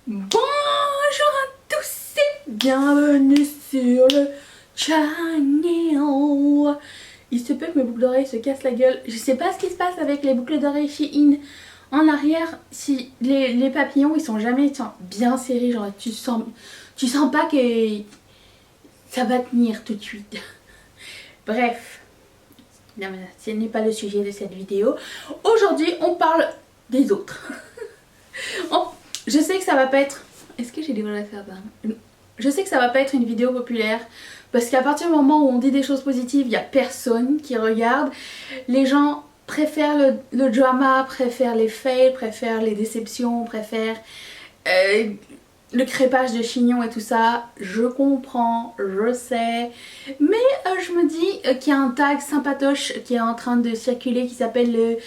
Bonjour à tous et bienvenue sur le channel. Il se peut que mes boucles d'oreilles se cassent la gueule. Je sais pas ce qui se passe avec les boucles d'oreilles Shein. En arrière, si les papillons ils sont jamais bien serrés, genre tu sens pas que ça va tenir tout de suite. Bref, non, mais ce n'est pas le sujet de cette vidéo. Aujourd'hui on parle des autres. Je sais que ça va pas être... Est-ce que j'ai des choses à faire là? Je sais que ça va pas être une vidéo populaire parce qu'à partir du moment où on dit des choses positives, il y a personne qui regarde. Les gens préfèrent le drama, préfèrent les fails, préfèrent les déceptions, préfèrent le crépage de chignon et tout ça. Je comprends, je sais. Mais je me dis qu'il y a un tag sympatoche qui est en train de circuler qui s'appelle le...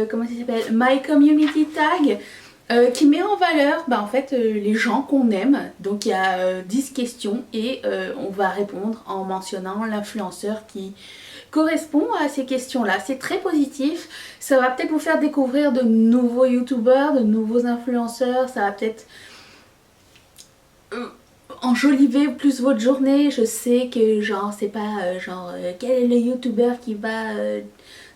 comment ça s'appelle? My Community Tag. Qui met en valeur en fait les gens qu'on aime. Donc il y a 10 questions et on va répondre en mentionnant l'influenceur qui correspond à ces questions là. C'est très positif, ça va peut-être vous faire découvrir de nouveaux youtubeurs, de nouveaux influenceurs, ça va peut-être enjoliver plus votre journée. Je sais que genre c'est pas quel est le youtubeur qui va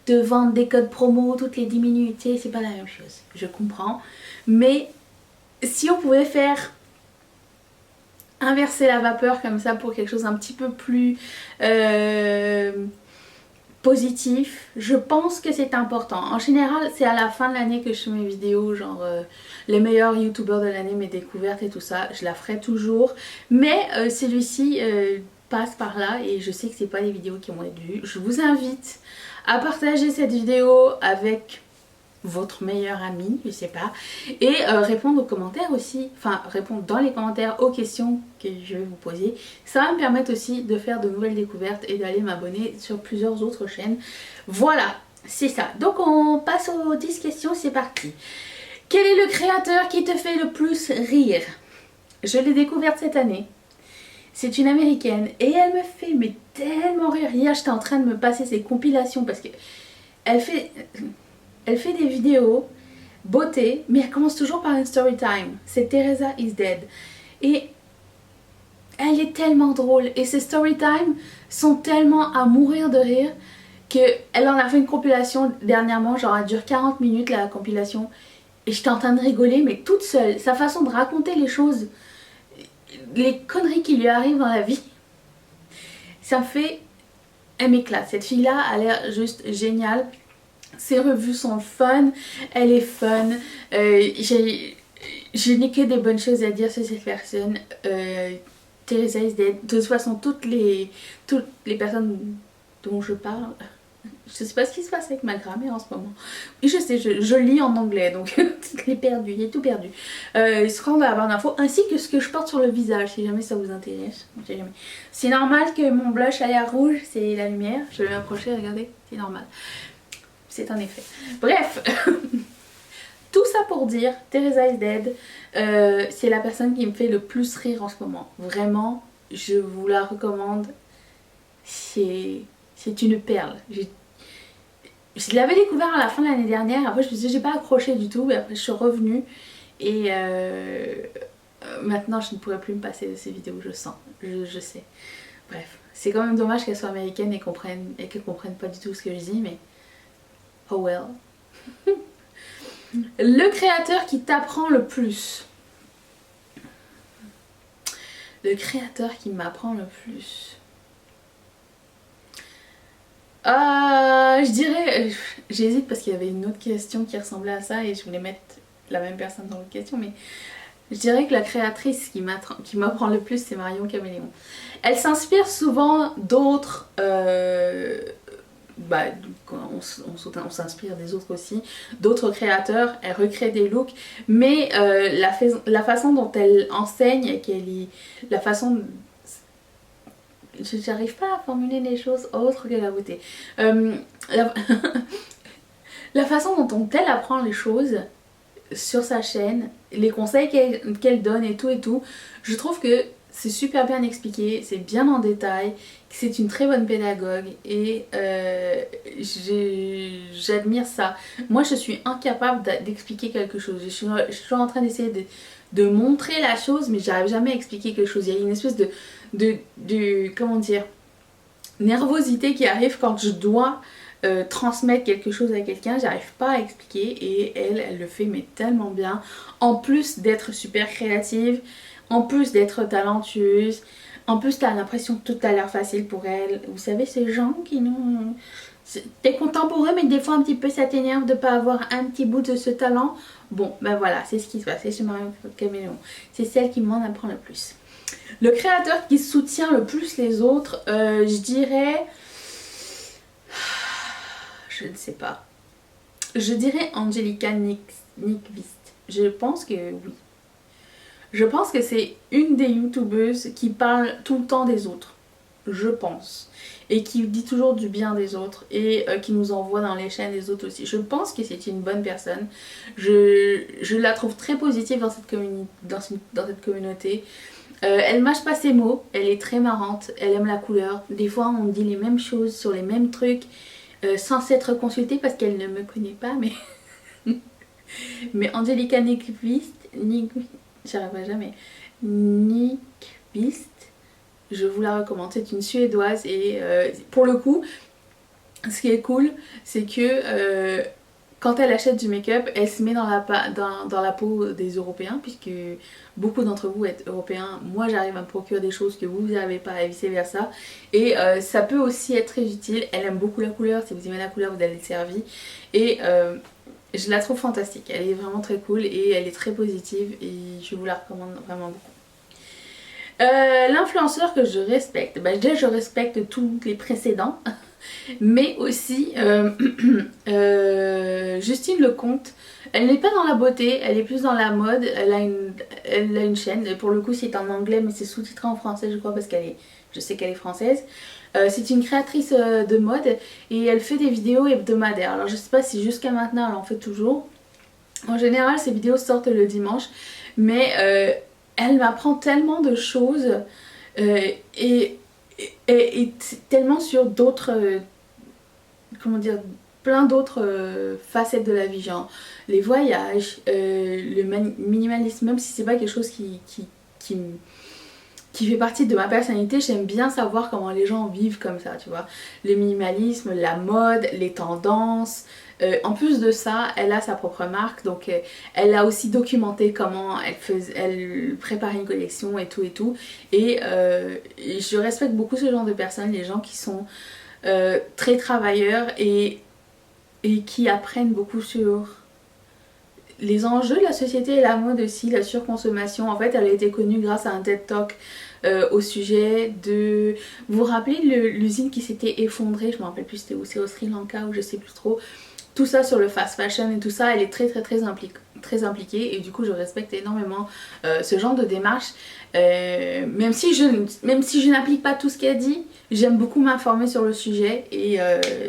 te vendre des codes promo toutes les 10 minutes, tu sais, c'est pas la même chose, je comprends. Mais si on pouvait faire inverser la vapeur comme ça pour quelque chose un petit peu plus positif, je pense que c'est important. En général, c'est à la fin de l'année que je fais mes vidéos, genre les meilleurs youtubeurs de l'année, mes découvertes et tout ça. Je la ferai toujours. Mais celui-ci passe par là et je sais que c'est pas des vidéos qui vont être vues. Je vous invite à partager cette vidéo avec votre meilleur ami, je sais pas, et répondre aux commentaires aussi, enfin répondre dans les commentaires aux questions que je vais vous poser. Ça va me permettre aussi de faire de nouvelles découvertes et d'aller m'abonner sur plusieurs autres chaînes. Voilà, c'est ça. Donc on passe aux 10 questions, c'est parti. Quel est le créateur qui te fait le plus rire? Je l'ai découverte cette année. C'est une américaine et elle me fait mais tellement rire. Hier j'étais en train de me passer ses compilations parce que elle fait des vidéos beauté, mais elle commence toujours par une story time. C'est Teresa is Dead. Et elle est tellement drôle. Et ses story time sont tellement à mourir de rire qu'elle en a fait une compilation dernièrement. Genre, elle dure 40 minutes la compilation. Et j'étais en train de rigoler, mais toute seule. Sa façon de raconter les choses, les conneries qui lui arrivent dans la vie, ça me fait... Elle m'éclate. Cette fille-là a l'air juste géniale. Ses revues sont fun, elle est fun, je n'ai que des bonnes choses à dire sur cette personne. Teresa is Dead. De toute façon, toutes les personnes dont je parle, je sais pas ce qui se passe avec ma grammaire en ce moment. Oui, je sais, je lis en anglais, donc j'ai perdu, j'ai tout perdu. Ce qu'on va avoir d'infos, ainsi que ce que je porte sur le visage, si jamais ça vous intéresse. C'est normal que mon blush a l'air rouge, c'est la lumière. Je vais m'approcher, regardez, c'est normal. C'est un effet. Bref, tout ça pour dire, Teresa is Dead, c'est la personne qui me fait le plus rire en ce moment. Vraiment, je vous la recommande. C'est une perle. Je l'avais découvert à la fin de l'année dernière. Après, je me suis dit, j'ai pas accroché du tout. Mais après, je suis revenue. Et maintenant, je ne pourrais plus me passer de ces vidéos. Je sens. Je sais. Bref, c'est quand même dommage qu'elle soit américaine et qu'elle comprenne pas du tout ce que je dis. Mais oh well. Le créateur qui t'apprend le plus. Le créateur qui m'apprend le plus. Je dirais... J'hésite parce qu'il y avait une autre question qui ressemblait à ça et je voulais mettre la même personne dans l'autre question, mais je dirais que la créatrice qui m'apprend le plus, c'est Marion Caméléon. Elle s'inspire souvent d'autres... on s'inspire des autres aussi, d'autres créateurs, elle recrée des looks, mais la façon dont elle enseigne, la façon... J'arrive pas à formuler les choses autres que la beauté. La façon dont elle apprend les choses sur sa chaîne, les conseils qu'elle donne et tout, je trouve que c'est super bien expliqué, c'est bien en détail, c'est une très bonne pédagogue et j'admire ça. Moi je suis incapable d'expliquer quelque chose, je suis en train d'essayer de montrer la chose, mais j'arrive jamais à expliquer quelque chose. Il y a une espèce comment dire, nervosité qui arrive quand je dois transmettre quelque chose à quelqu'un, j'arrive pas à expliquer et elle le fait mais tellement bien. En plus d'être super créative, en plus d'être talentueuse, en plus t'as l'impression que tout a l'air facile pour elle. Vous savez ces gens qui nous... T'es content pour eux mais des fois un petit peu ça t'énerve de pas avoir un petit bout de ce talent. Bon ben voilà, c'est ce qui se passe, c'est chez Marion Caméléon. C'est celle qui m'en apprend le plus. Le créateur qui soutient le plus les autres, je dirais... Je ne sais pas. Je dirais Angelica Nyqvist. Je pense que oui. Je pense que c'est une des youtubeuses qui parle tout le temps des autres. Je pense. Et qui dit toujours du bien des autres. Et qui nous envoie dans les chaînes des autres aussi. Je pense que c'est une bonne personne. Je la trouve très positive dans cette communauté. Elle mâche pas ses mots. Elle est très marrante. Elle aime la couleur. Des fois on dit les mêmes choses sur les mêmes trucs. Sans s'être consultée parce qu'elle ne me connaît pas, mais Angelica Nyqvist, j'arriverai jamais, Nyqvist, je vous la recommande, c'est une suédoise et pour le coup, ce qui est cool, c'est que quand elle achète du make-up, elle se met dans la peau des Européens, puisque beaucoup d'entre vous êtes Européens. Moi, j'arrive à me procurer des choses que vous n'avez pas et vice versa. Et ça peut aussi être très utile. Elle aime beaucoup la couleur. Si vous aimez la couleur, vous allez être servi. Et je la trouve fantastique. Elle est vraiment très cool et elle est très positive. Et je vous la recommande vraiment beaucoup. L'influenceur que je respecte, déjà je respecte tous les précédents. Mais aussi Justine Lecomte, elle n'est pas dans la beauté, elle est plus dans la mode, elle a une chaîne, pour le coup c'est en anglais mais c'est sous-titré en français je crois parce je sais qu'elle est française. C'est une créatrice de mode et elle fait des vidéos hebdomadaires. Alors je sais pas si jusqu'à maintenant elle en fait toujours. En général ses vidéos sortent le dimanche mais elle m'apprend tellement de choses et tellement sur d'autres, comment dire, plein d'autres facettes de la vie, genre les voyages, le minimalisme, même si c'est pas quelque chose qui fait partie de ma personnalité, j'aime bien savoir comment les gens vivent comme ça, tu vois. Le minimalisme, la mode, les tendances. En plus de ça, elle a sa propre marque, donc elle a aussi documenté comment elle préparait une collection et tout et tout. Et je respecte beaucoup ce genre de personnes, les gens qui sont très travailleurs et qui apprennent beaucoup sur les enjeux de la société et la mode aussi, la surconsommation. En fait, elle a été connue grâce à un TED Talk au sujet de... Vous vous rappelez l'usine qui s'était effondrée, je me rappelle plus c'était où, c'est au Sri Lanka ou je sais plus trop. Tout ça sur le fast fashion et tout ça, elle est très impliquée et du coup je respecte énormément ce genre de démarche. Même si je n'applique pas tout ce qu'elle dit, j'aime beaucoup m'informer sur le sujet et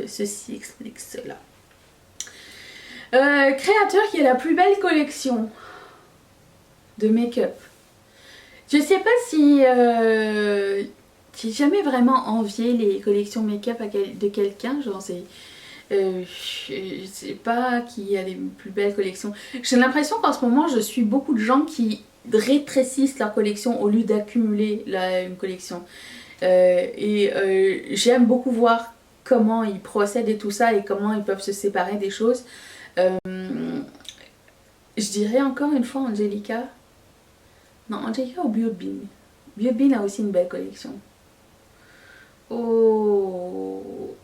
ceci explique cela. Créateur qui a la plus belle collection de make-up. Je sais pas si j'ai jamais vraiment envié les collections make-up de quelqu'un, genre c'est... je sais pas qui a les plus belles collections. J'ai l'impression qu'en ce moment je suis beaucoup de gens qui rétrécissent leur collection au lieu d'accumuler une collection. J'aime beaucoup voir comment ils procèdent et tout ça et comment ils peuvent se séparer des choses. Je dirais encore une fois Angelica. Non, Angelica ou Biobin. Biobin a aussi une belle collection. Oh.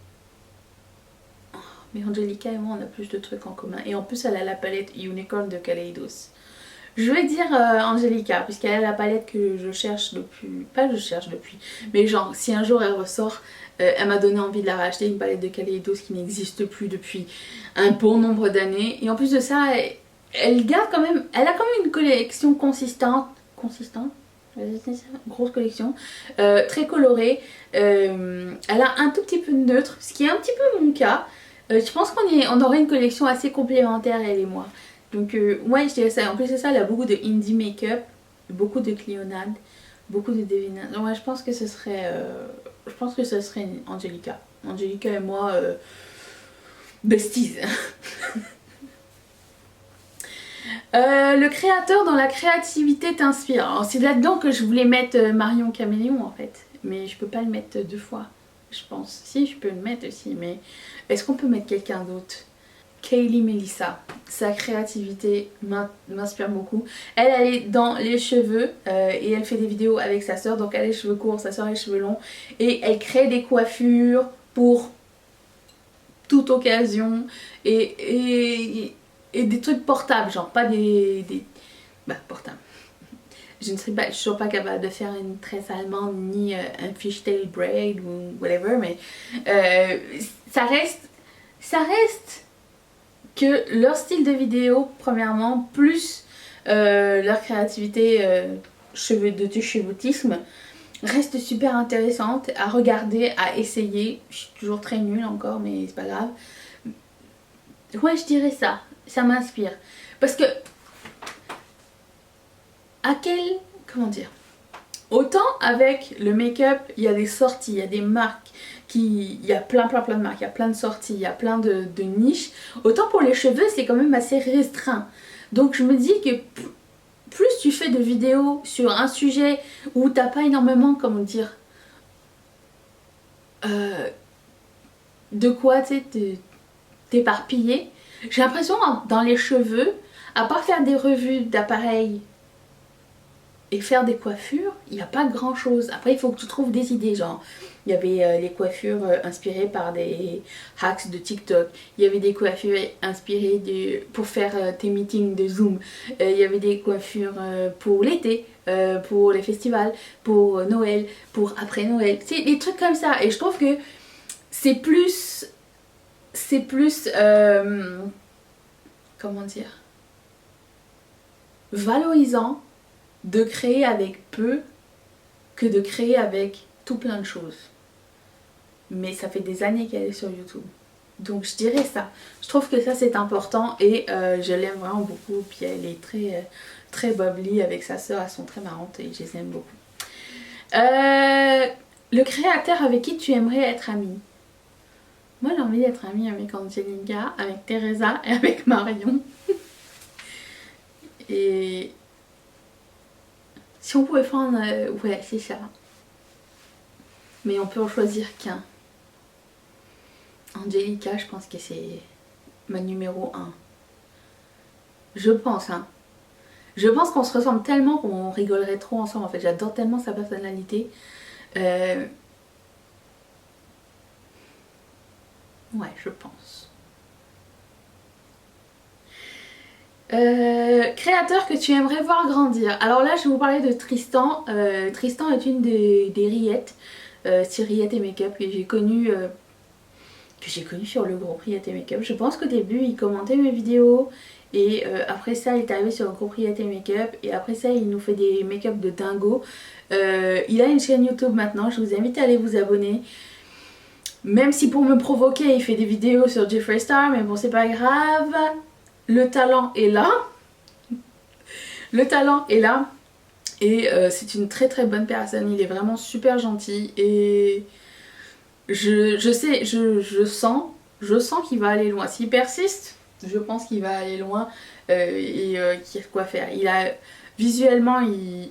Mais Angelica et moi on a plus de trucs en commun. Et en plus elle a la palette Unicorn de Kaleidos. Je vais dire Angelica, puisqu'elle a la palette que je cherche depuis... Pas je cherche depuis, mais genre si un jour elle ressort, elle m'a donné envie de la racheter, une palette de Kaleidos qui n'existe plus depuis un bon nombre d'années. Et en plus de ça, elle garde quand même... Elle a quand même une collection consistante, grosse collection, très colorée. Elle a un tout petit peu de neutre, ce qui est un petit peu mon cas. Je pense qu'on aurait une collection assez complémentaire elle et moi. Donc ouais, je dirais ça. En plus de ça, elle a beaucoup de indie make-up, beaucoup de Clionade, beaucoup de Devina. Donc ouais, je pense que ce serait Angelica. Angelica et moi besties. Le créateur dans la créativité t'inspire. Alors c'est là-dedans que je voulais mettre Marion Caméléon en fait. Mais je peux pas le mettre deux fois, je pense. Si, je peux le mettre aussi, mais est-ce qu'on peut mettre quelqu'un d'autre? Kaylee Melissa, sa créativité m'inspire beaucoup. Elle est dans les cheveux et elle fait des vidéos avec sa soeur. Donc elle a les cheveux courts, sa soeur a les cheveux longs. Et elle crée des coiffures pour toute occasion. Et des trucs portables, genre pas bah, portables. Je suis toujours pas capable de faire une tresse allemande ni un fishtail braid ou whatever, mais ça reste que leur style de vidéo, premièrement, plus leur créativité de chevautisme, reste super intéressante à regarder, à essayer. Je suis toujours très nulle encore, mais c'est pas grave. Ouais, je dirais ça m'inspire. Parce que, comment dire, autant avec le make-up, il y a des sorties, il y a des marques, il y a plein de marques, il y a plein de sorties, il y a plein de niches. Autant pour les cheveux, c'est quand même assez restreint. Donc je me dis que plus tu fais de vidéos sur un sujet où t'as pas énormément, comment dire, de quoi t'éparpiller. J'ai l'impression dans les cheveux, à part faire des revues d'appareils et faire des coiffures, il n'y a pas grand chose. Après il faut que tu trouves des idées, genre il y avait les coiffures inspirées par des hacks de TikTok, il y avait des coiffures inspirées pour faire tes meetings de Zoom, il y avait des coiffures pour l'été, pour les festivals, pour Noël, pour après Noël, c'est des trucs comme ça. Et je trouve que c'est plus comment dire, valorisant de créer avec peu que de créer avec tout plein de choses. Mais ça fait des années qu'elle est sur YouTube. Donc je dirais ça. Je trouve que ça c'est important et je l'aime vraiment beaucoup. Puis elle est très bubbly avec sa soeur, elles sont très marrantes et je les aime beaucoup. Le créateur avec qui tu aimerais être amie? Moi j'ai envie d'être amie avec Angelica, avec Teresa et avec Marion. Et si on pouvait prendre... ouais, c'est ça. Mais on peut en choisir qu'un. Angelica, je pense que c'est ma numéro 1. Je pense, hein. Je pense qu'on se ressemble tellement qu'on rigolerait trop ensemble. En fait, j'adore tellement sa personnalité. Ouais, je pense. Créateur que tu aimerais voir grandir. Alors là je vais vous parler de Tristan. Tristan est une des Rillettes, c'est Rillettes et Make-up que j'ai connu sur le groupe Rillettes et Make-up. Je pense qu'au début il commentait mes vidéos et après ça il est arrivé sur le groupe Rillettes et Make-up et après ça il nous fait des make-up de dingo. Il a une chaîne YouTube maintenant, je vous invite à aller vous abonner. Même si pour me provoquer il fait des vidéos sur Jeffree Star, mais bon c'est pas grave. Le talent est là. Le talent est là. Et c'est une très bonne personne. Il est vraiment super gentil. Et je sens qu'il va aller loin. S'il persiste, je pense qu'il va aller loin. Et qu'il y a de quoi faire. Visuellement,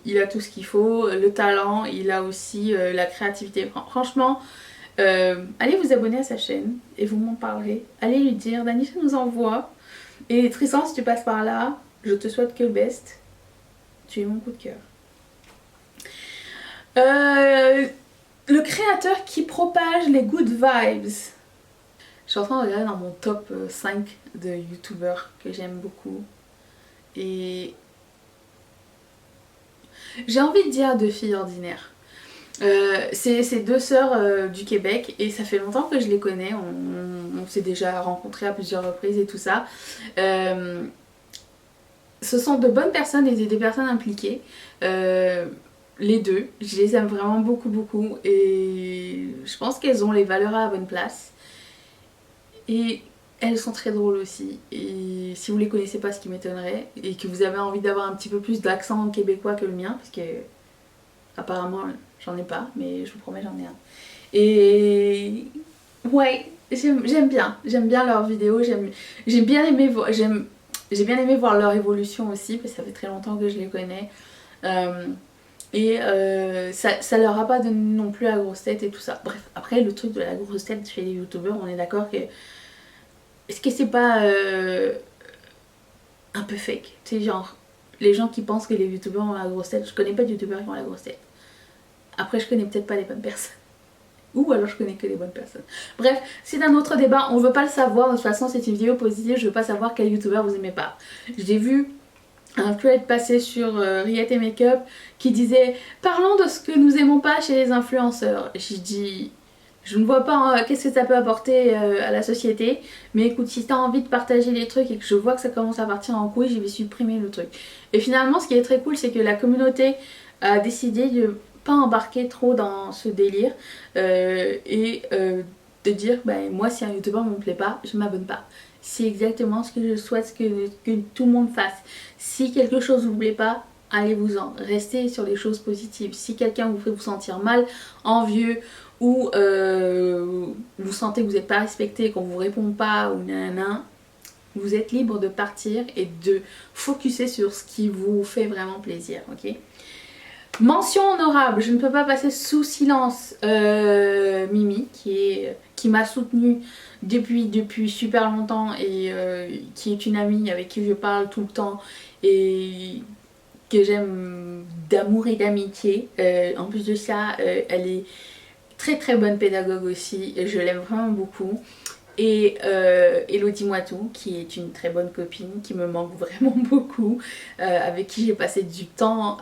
il a tout ce qu'il faut. Le talent, il a aussi la créativité. Franchement, allez vous abonner à sa chaîne. Et vous m'en parlerez. Allez lui dire, Danisha nous envoie. Et Tristan, si tu passes par là, je te souhaite que le best. Tu es mon coup de cœur. Le créateur qui propage les good vibes. Je suis en train de regarder dans mon top 5 de youtubeurs que j'aime beaucoup. Et j'ai envie de dire deux filles ordinaires. C'est deux sœurs du Québec et ça fait longtemps que je les connais, on s'est déjà rencontrés à plusieurs reprises et tout ça. Ce sont de bonnes personnes et des personnes impliquées, les deux, je les aime vraiment beaucoup et je pense qu'elles ont les valeurs à la bonne place et elles sont très drôles aussi. Et si vous les connaissez pas, ce qui m'étonnerait, et que vous avez envie d'avoir un petit peu plus d'accent québécois que le mien, parce que apparemment j'en ai pas, mais je vous promets j'en ai un. Et ouais, j'aime bien leurs vidéos, j'ai bien aimé, j'ai bien aimé voir leur évolution aussi, parce que ça fait très longtemps que je les connais. Ça leur a pas donné non plus la grosse tête et tout ça. Bref, après le truc de la grosse tête chez les youtubeurs, on est d'accord que... Est-ce que c'est pas un peu fake? Tu sais, genre, les gens qui pensent que les youtubeurs ont la grosse tête, je connais pas de youtubeurs qui ont la grosse tête. Après, je connais peut-être pas les bonnes personnes. Ou alors je connais que les bonnes personnes. Bref, c'est un autre débat, on veut pas le savoir. De toute façon, c'est une vidéo positive, je veux pas savoir quel youtubeur vous aimez pas. J'ai vu un thread passé sur Riette et Makeup qui disait parlons de ce que nous aimons pas chez les influenceurs. J'ai dit je ne vois pas qu'est-ce que ça peut apporter à la société, mais écoute, si t'as envie de partager des trucs et que je vois que ça commence à partir en couille, je vais supprimer le truc. Et finalement, ce qui est très cool, c'est que la communauté a décidé de pas embarquer trop dans ce délire de dire bah, moi si un youtubeur me plaît pas, je m'abonne pas. C'est exactement ce que je souhaite que tout le monde fasse. Si quelque chose vous plaît pas, allez-vous-en. Restez sur les choses positives. Si quelqu'un vous fait vous sentir mal, envieux ou vous sentez que vous n'êtes pas respecté, qu'on vous répond pas ou nanana, vous êtes libre de partir et de focuser sur ce qui vous fait vraiment plaisir, ok? Mention honorable, je ne peux pas passer sous silence Mimi qui m'a soutenue depuis super longtemps et qui est une amie avec qui je parle tout le temps et que j'aime d'amour et d'amitié. En plus de ça, elle est très très bonne pédagogue aussi, et je l'aime vraiment beaucoup. Et Elodie Moitou, qui est une très bonne copine, qui me manque vraiment beaucoup, avec qui j'ai passé du temps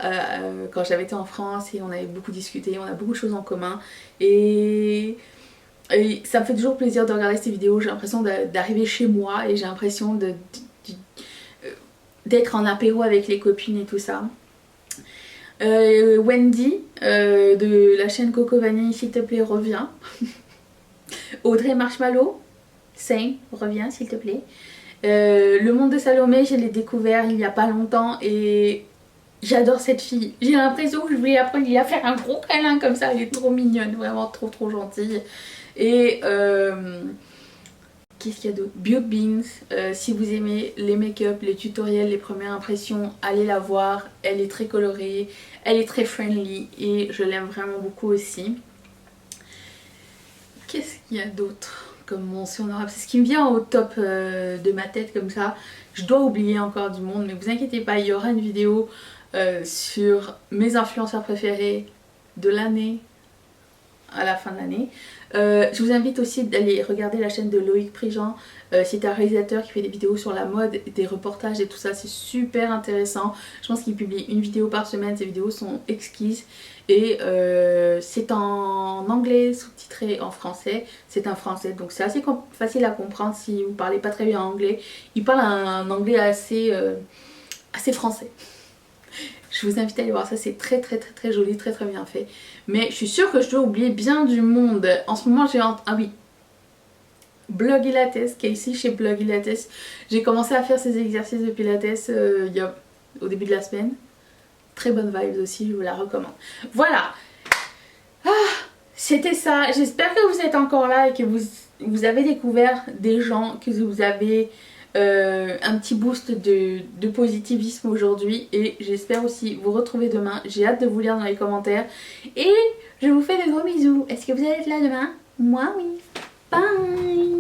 quand j'avais été en France et on avait beaucoup discuté, on a beaucoup de choses en commun. Et ça me fait toujours plaisir de regarder ces vidéos, j'ai l'impression d'arriver chez moi et j'ai l'impression d'être en apéro avec les copines et tout ça. Wendy de la chaîne Coco Vanille, s'il te plaît, reviens. Audrey Marshmallow, same, reviens s'il te plaît. Le monde de Salomé, je l'ai découvert il y a pas longtemps et j'adore cette fille. J'ai l'impression que je voulais apprendre à faire un gros câlin comme ça, elle est trop mignonne, vraiment trop trop gentille. Et qu'est-ce qu'il y a d'autre? Beauty Beans, si vous aimez les make-up, les tutoriels, les premières impressions, allez la voir. Elle est très colorée, elle est très friendly et je l'aime vraiment beaucoup aussi. Qu'est-ce qu'il y a d'autre comme mention honorable? C'est ce qui me vient au top de ma tête comme ça. Je dois oublier encore du monde, mais vous inquiétez pas, il y aura une vidéo sur mes influenceurs préférés de l'année à la fin de l'année. Je vous invite aussi d'aller regarder la chaîne de Loïc Prigent. C'est un réalisateur qui fait des vidéos sur la mode, des reportages et tout ça, c'est super intéressant. Je pense qu'il publie une vidéo par semaine, ses vidéos sont exquises. Et c'est en anglais sous-titré en français, c'est un français donc c'est assez facile à comprendre si vous parlez pas très bien anglais. Il parle un anglais assez français. Je vous invite à aller voir ça, c'est très très très très joli, très très bien fait. Mais je suis sûre que je dois oublier bien du monde. En ce moment j'ai... Ah oui, Blog Pilates, qui est ici chez Blog Pilates. J'ai commencé à faire ces exercices de Pilates au début de la semaine. Très bonne vibe aussi, je vous la recommande. Voilà, c'était ça. J'espère que vous êtes encore là et que vous avez découvert des gens, que vous avez un petit boost de positivisme aujourd'hui. Et j'espère aussi vous retrouver demain. J'ai hâte de vous lire dans les commentaires. Et je vous fais de gros bisous. Est-ce que vous allez être là demain? Moi oui. Bye.